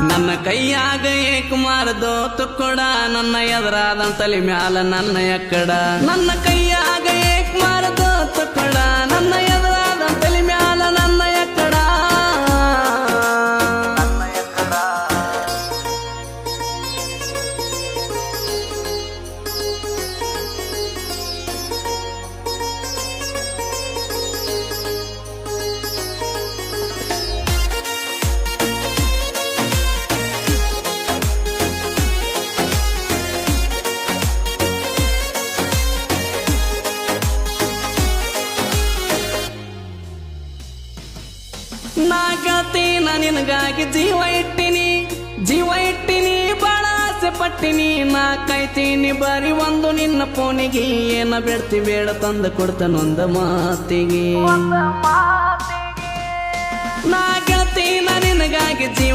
ನನ್ನ ಕೈಯಾಗ ಏಕಮಾರದೋ ತುಕ್ಕಡ ನನ್ನ ಎದುರಾದ ತಲೆ ಮ್ಯಾಲ ನನ್ನ ಎಕ್ಕಡ ನನ್ನ ಕೈಯಾಗ ಏಕಮಾರದೋ ತುಕ್ಕಡ ನನ್ನ ಎದುರಾದ ತಲೆ ಮ್ಯಾಲ ನನ್ನ ಎಕ್ಕಡ ನಾ ಗೆಳತೀನ ನಿನಗಾಗಿ ಜೀವ ಇಟ್ಟಿನಿ ಬಾಳ ಆಸೆ ಪಟ್ಟಿನಿ ನಾ ಕಾಯ್ತೀನಿ ಬರೀ ಒಂದು ನಿನ್ನ ಫೋನಿಗೆ ಏನ ಬೇಡ್ತಿ ಬೇಡ ತಂದು ಕೊಡ್ತಾನೊಂದ ಮಾತಿಗೆ ನಾ ಗೆಳತೀನ ನಿನಗಾಗಿ ಜೀವ